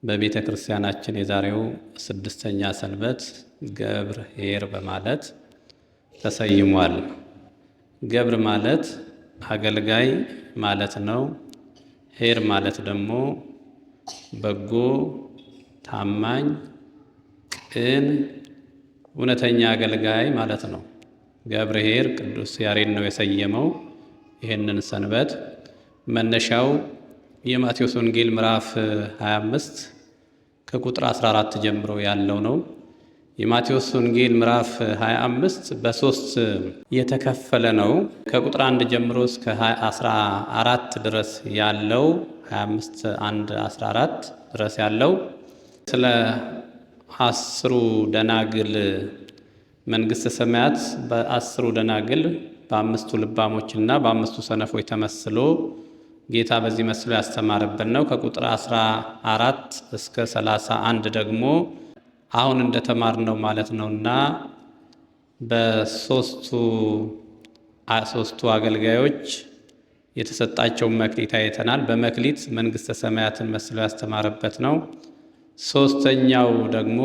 በቤተ ክርስቲያናችን የዛሬው ስድስተኛ ሰንበት ገብር ኄር በማለት ተሰይሟል። ገብር ማለት አገልጋይ ማለት ነው። ኄር ማለት ደግሞ በጎ፣ ታማኝ፣ ቅን፣ እውነተኛ አገልጋይ ማለት ነው። ገብር ኄር ቅዱስ ያሬድ ነው የሰየመው ይህንን ሰንበት። መነሻው የማቴዎስ ወንጌል ምዕራፍ 25 ከቁጥር 14 ጀምሮ ያለው ነው። የማቴዎስ ወንጌል ምዕራፍ 25 በሶስት የተከፈለ ነው። ከቁጥር 1 ጀምሮ እስከ 14 ድረስ ያለው 25 1 14 ድረስ ያለው ስለ 10 ደናግል መንግሥተ ሰማያት በ10 ደናግል በ5ቱ ልባሞችና በ5ቱ ሰነፎች ተመስሎ ጌታ በዚህ መስሎ ያስተማረበት ነው። ከቁጥር 14 እስከ 31 ደግሞ አሁን እንደተማርነው ማለት ነውና በሶስቱ አገልጋዮች የተሰጣቸውን መክሊት አይተናል። በመክሊት መንግሥተ ሰማያትን መስሎ ያስተማረበት ነው። ሶስተኛው ደግሞ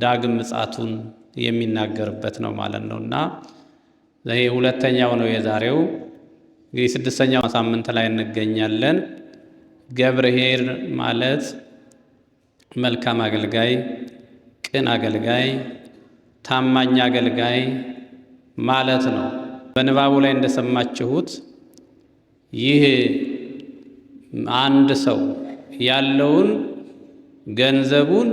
ዳግም ምጽአቱን የሚናገርበት ነው ማለት ነውና ይሄ ሁለተኛው ነው የዛሬው። እንግዲህ ስድስተኛው ሳምንት ላይ እንገኛለን። ገብር ኄር ማለት መልካም አገልጋይ፣ ቅን አገልጋይ፣ ታማኝ አገልጋይ ማለት ነው። በንባቡ ላይ እንደሰማችሁት ይህ አንድ ሰው ያለውን ገንዘቡን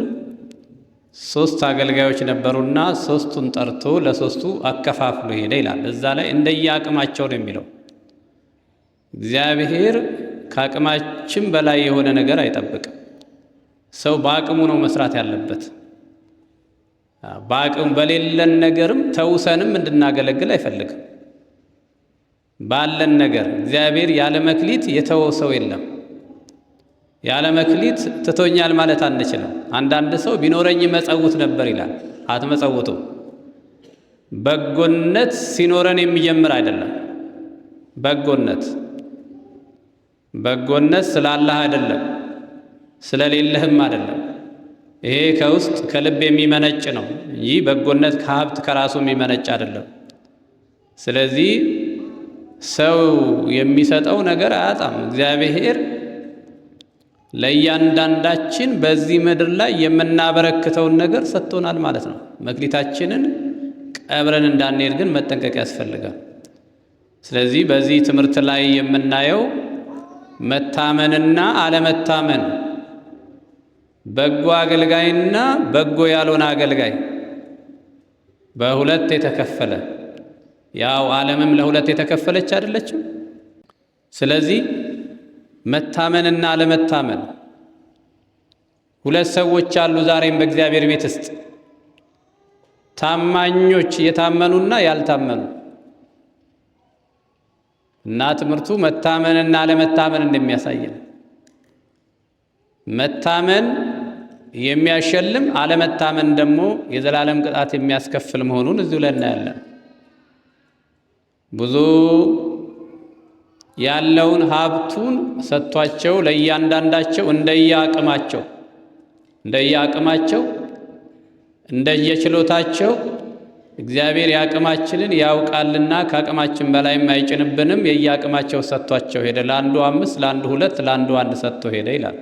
3 አገልጋዮች ነበሩና 3ቱን ጠርቶ ለ3ቱ አከፋፍሎ ሄደ ይላል። እዛ ላይ እንደየአቅማቸው ነው የሚለው። እግዚአብሔር ከአቅማችን በላይ የሆነ ነገር አይጠብቅም። ሰው በአቅሙ ነው መስራት ያለበት። በአቅሙ በሌለን ነገርም ተውሰንም እንድናገለግል አይፈልግም። ባለን ነገር እግዚአብሔር ያለ መክሊት የተወው ሰው የለም። ያለ መክሊት ትቶኛል ማለት አንችልም። አንዳንድ ሰው ቢኖረኝ መጸውት ነበር ይላል። አትመጸውቱ። በጎነት ሲኖረን የሚጀምር አይደለም። በጎነት ስላለህ አይደለም፣ ስለሌለህም አይደለም። ይሄ ከውስጥ ከልብ የሚመነጭ ነው እንጂ በጎነት ከሀብት ከራሱ የሚመነጭ አይደለም። ስለዚህ ሰው የሚሰጠው ነገር አያጣም። እግዚአብሔር ለእያንዳንዳችን በዚህ ምድር ላይ የምናበረክተውን ነገር ሰጥቶናል ማለት ነው። መክሊታችንን ቀብረን እንዳንሄድ ግን መጠንቀቅ ያስፈልጋል። ስለዚህ በዚህ ትምህርት ላይ የምናየው መታመንና አለመታመን፣ በጎ አገልጋይና በጎ ያልሆነ አገልጋይ በሁለት የተከፈለ፣ ያው ዓለምም ለሁለት የተከፈለች አይደለችም። ስለዚህ መታመንና አለመታመን፣ ሁለት ሰዎች አሉ ዛሬም በእግዚአብሔር ቤት ውስጥ ታማኞች የታመኑና ያልታመኑ እና ትምህርቱ መታመንና አለመታመን እንደሚያሳየን፣ መታመን የሚያሸልም አለመታመን ደግሞ የዘላለም ቅጣት የሚያስከፍል መሆኑን እዚሁ ላይ እናያለን። ብዙ ያለውን ሀብቱን ሰጥቷቸው ለእያንዳንዳቸው እንደየአቅማቸው እንደየችሎታቸው እግዚአብሔር የአቅማችንን ያውቃልና ከአቅማችን በላይም አይጭንብንም። የየአቅማቸው ሰጥቷቸው ሄደ። ለአንዱ 5፣ ለአንዱ 2፣ ለአንዱ 1 ሰጥቶ ሄደ ይላል።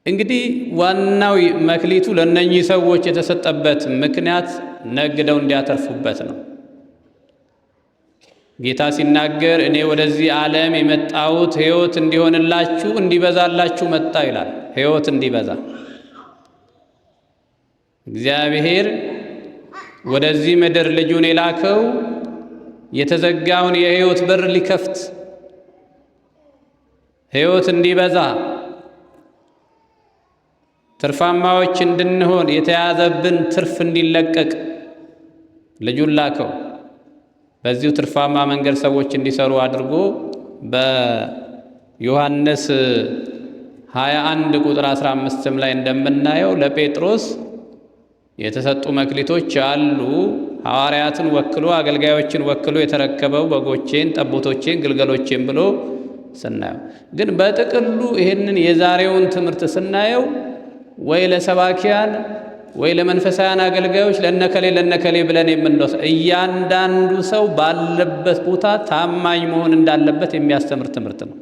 እንግዲህ ዋናው መክሊቱ ለእነኚህ ሰዎች የተሰጠበት ምክንያት ነግደው እንዲያተርፉበት ነው። ጌታ ሲናገር እኔ ወደዚህ ዓለም የመጣሁት ሕይወት እንዲሆንላችሁ እንዲበዛላችሁ መጣ ይላል። ሕይወት እንዲበዛ እግዚአብሔር ወደዚህ ምድር ልጁን የላከው የተዘጋውን የሕይወት በር ሊከፍት፣ ሕይወት እንዲበዛ፣ ትርፋማዎች እንድንሆን፣ የተያዘብን ትርፍ እንዲለቀቅ ልጁን ላከው። በዚሁ ትርፋማ መንገድ ሰዎች እንዲሰሩ አድርጎ በዮሐንስ 21 ቁጥር 15 ላይ እንደምናየው ለጴጥሮስ የተሰጡ መክሊቶች አሉ። ሐዋርያትን ወክሎ አገልጋዮችን ወክሎ የተረከበው በጎቼን፣ ጠቦቶቼን፣ ግልገሎቼን ብሎ ስናየው። ግን በጥቅሉ ይህንን የዛሬውን ትምህርት ስናየው ወይ ለሰባኪያን ወይ ለመንፈሳውያን አገልጋዮች ለነከሌ ብለን የምንወስድ እያንዳንዱ ሰው ባለበት ቦታ ታማኝ መሆን እንዳለበት የሚያስተምር ትምህርት ነው።